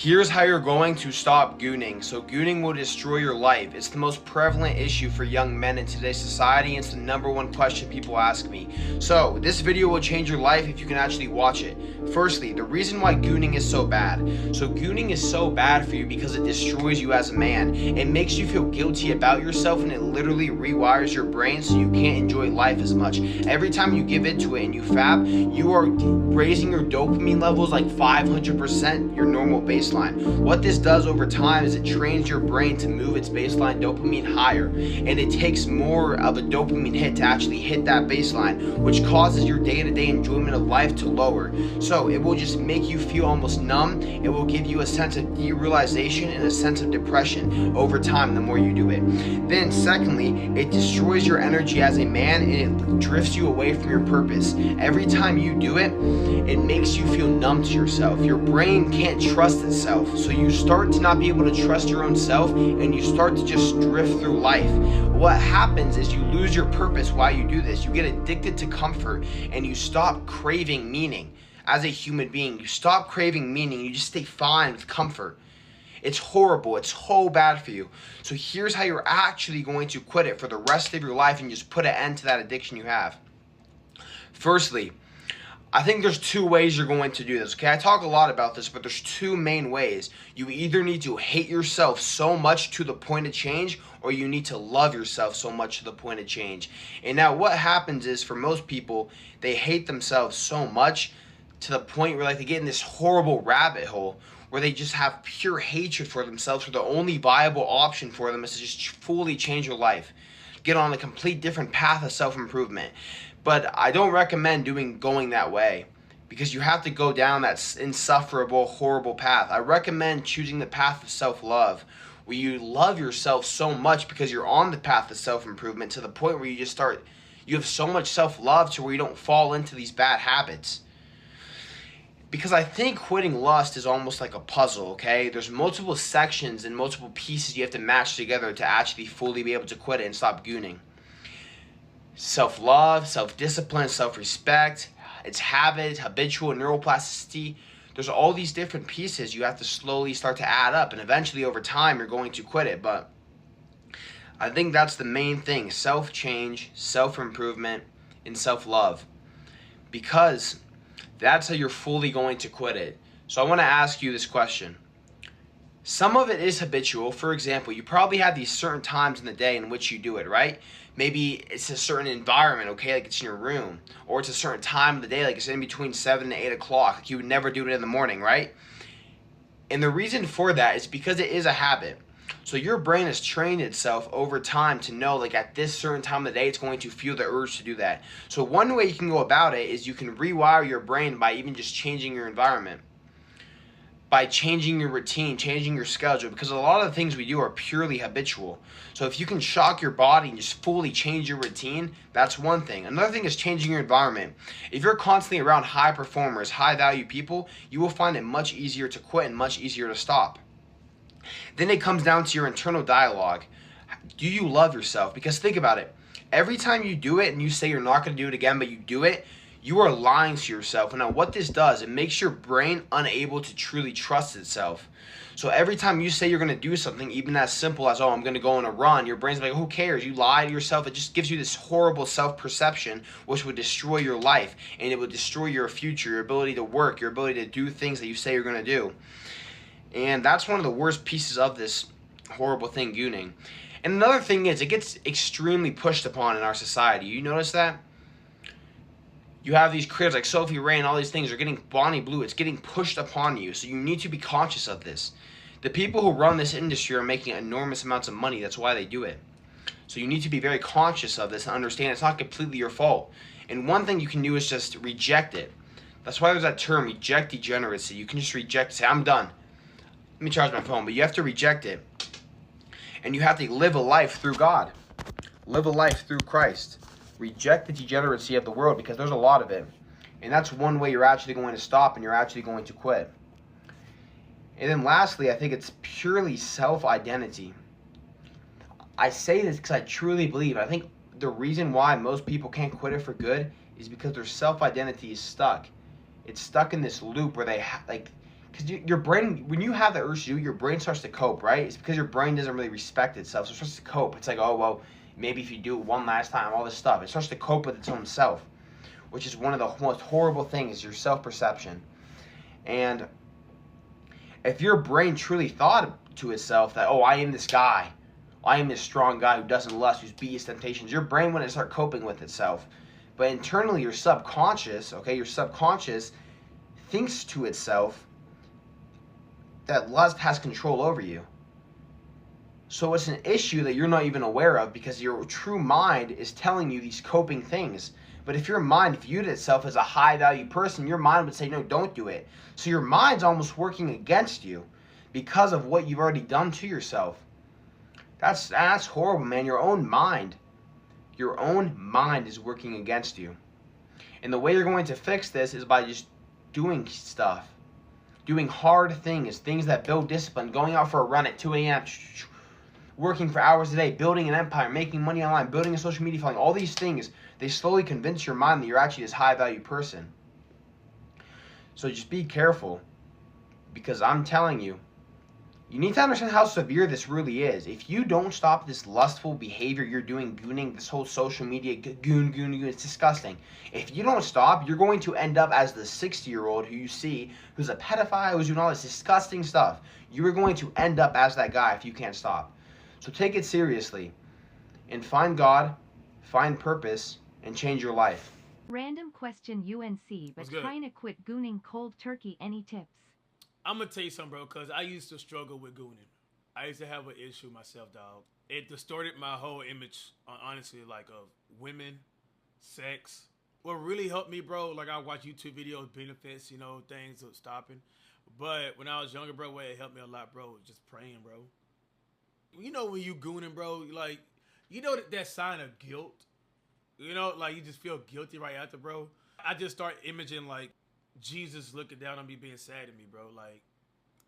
Here's how you're going to stop gooning. So gooning will destroy your life. It's the most prevalent issue for young men in today's society. It's the number one question people ask me. So this video will change your life if you can actually watch it. Firstly, the reason why gooning is so bad. So gooning is so bad for you because it destroys you as a man. It makes you feel guilty about yourself, and it literally rewires your brain so you can't enjoy life as much. Every time you give into it and you fab, you are raising your dopamine levels like 500% your normal baseline. What this does over time is it trains your brain to move its baseline dopamine higher, and it takes more of a dopamine hit to actually hit that baseline, which causes your day-to-day enjoyment of life to lower. So it will just make you feel almost numb. It will give you a sense of derealization and a sense of depression over time the more you do it. Then secondly, it destroys your energy as a man, and it drifts you away from your purpose. Every time you do it, it makes you feel numb to yourself. Your brain can't trust itself. So you start to not be able to trust your own self, and you start to just drift through life. What happens is you lose your purpose while you do this. You get addicted to comfort, and you stop craving meaning. As a human being, you stop craving meaning. You just stay fine with comfort. It's horrible. It's so bad for you. So here's how you're actually going to quit it for the rest of your life and just put an end to that addiction you have. Firstly, I think there's two ways you're going to do this. Okay, I talk a lot about this, but there's two main ways. You either need to hate yourself so much to the point of change, or you need to love yourself so much to the point of change. And now what happens is, for most people, they hate themselves so much to the point where they get in this horrible rabbit hole where they just have pure hatred for themselves, where the only viable option for them is to just fully change your life. Get on a complete different path of self-improvement. But I don't recommend going that way, because you have to go down that insufferable, horrible path. I recommend choosing the path of self-love, where you love yourself so much because you're on the path of self-improvement to the point where you have so much self-love to where you don't fall into these bad habits. Because I think quitting lust is almost like a puzzle, okay? There's multiple sections and multiple pieces you have to match together to actually fully be able to quit it and stop gooning. Self-love, self-discipline, self-respect, its habits, habitual neuroplasticity. There's all these different pieces you have to slowly start to add up, and eventually over time you're going to quit it. But I think that's the main thing: self-change, self-improvement, and self-love. Because that's how you're fully going to quit it. So I want to ask you this question. Some of it is habitual. For example, you probably have these certain times in the day in which you do it, right? Maybe it's a certain environment, okay, like it's in your room. Or it's a certain time of the day, like it's in between 7 and 8 o'clock. Like you would never do it in the morning, right? And the reason for that is because it is a habit. So your brain has trained itself over time to know, like, at this certain time of the day, it's going to feel the urge to do that. So one way you can go about it is you can rewire your brain by even just changing your environment, by changing your routine, changing your schedule, because a lot of the things we do are purely habitual. So if you can shock your body and just fully change your routine, that's one thing. Another thing is changing your environment. If you're constantly around high performers, high value people, you will find it much easier to quit and much easier to stop. Then it comes down to your internal dialogue. Do you love yourself? Because think about it. Every time you do it and you say you're not going to do it again, but you do it, you are lying to yourself. And now what this does, it makes your brain unable to truly trust itself. So every time you say you're going to do something, even as simple as, oh, I'm going to go on a run, your brain's like, who cares? You lie to yourself. It just gives you this horrible self-perception, which would destroy your life, and it would destroy your future, your ability to work, your ability to do things that you say you're going to do. And that's one of the worst pieces of this horrible thing, gooning. And another thing is, it gets extremely pushed upon in our society. You notice that? You have these creators like Sophie Ray and all these things are getting Bonnie Blue. It's getting pushed upon you. So you need to be conscious of this. The people who run this industry are making enormous amounts of money. That's why they do it. So you need to be very conscious of this and understand it's not completely your fault. And one thing you can do is just reject it. That's why there's that term, reject degeneracy. You can just reject, say, I'm done. Let me charge my phone. But you have to reject it. And you have to live a life through God. Live a life through Christ. Reject the degeneracy of the world, because there's a lot of it. And that's one way you're actually going to stop and you're actually going to quit. And then lastly, I think it's purely self-identity. I say this because I truly believe, I think the reason why most people can't quit it for good is because their self-identity is stuck. It's stuck in this loop where they Because your brain, when you have the urge to do it, your brain starts to cope, right? It's because your brain doesn't really respect itself, so it starts to cope. It's like, oh, well, maybe if you do it one last time, all this stuff. It starts to cope with its own self, which is one of the most horrible things, your self-perception. And if your brain truly thought to itself that, oh, I am this guy, I am this strong guy who doesn't lust, who's beat his temptations, your brain wouldn't start coping with itself. But internally, your subconscious, okay, your subconscious thinks to itself that lust has control over you. So it's an issue that you're not even aware of because your true mind is telling you these coping things. But if your mind viewed itself as a high value person, your mind would say, no, don't do it. So your mind's almost working against you because of what you've already done to yourself. That's horrible, man. Your own mind is working against you. And the way you're going to fix this is by just doing stuff. Doing hard things that build discipline, going out for a run at 2 a.m., working for hours a day, building an empire, making money online, building a social media following, all these things, they slowly convince your mind that you're actually this high value person. So just be careful, because I'm telling you, you need to understand how severe this really is. If you don't stop this lustful behavior you're doing, gooning, this whole social media goon, it's disgusting. If you don't stop, you're going to end up as the 60-year-old who you see, who's a pedophile, who's doing all this disgusting stuff. You are going to end up as that guy if you can't stop. So take it seriously and find God, find purpose, and change your life. Random question UNC, but trying to quit gooning cold turkey. Any tips? I'm gonna tell you something, bro, because I used to struggle with Goonin. I used to have an issue myself, dog. It distorted my whole image, honestly, like of women, sex. What really helped me, bro, like I watch YouTube videos, benefits, things of stopping. But when I was younger, bro, what it helped me a lot, bro, was just praying, bro. When you gooning, bro, like, that sign of guilt? Like you just feel guilty right after, bro. I just start imaging, like, Jesus looking down on me being sad at me, bro. Like,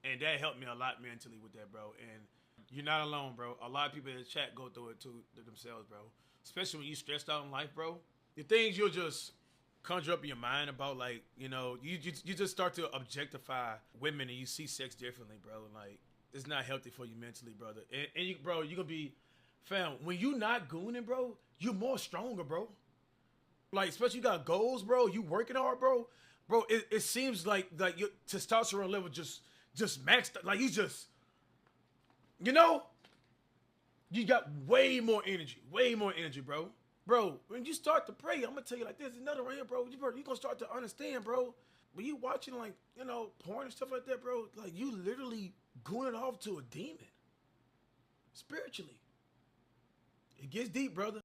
and that helped me a lot mentally with that, bro. And you're not alone, bro. A lot of people in the chat go through it too themselves, bro. Especially when you stressed out in life, bro. The things you'll just conjure up in your mind about, like, you just start to objectify women and you see sex differently, bro. Like, it's not healthy for you mentally, brother. And you, bro, you're gonna be, fam, when you not gooning, bro, you're more stronger, bro. Like, especially you got goals, bro. You working hard, bro. Bro, it seems like your testosterone level just maxed out. Like, you just, you got way more energy, bro. Bro, when you start to pray, I'm gonna tell you, like, there's another right here, bro. You gonna start to understand, bro. When you watching, like, porn and stuff like that, bro, like, you literally going off to a demon spiritually. It gets deep, brother.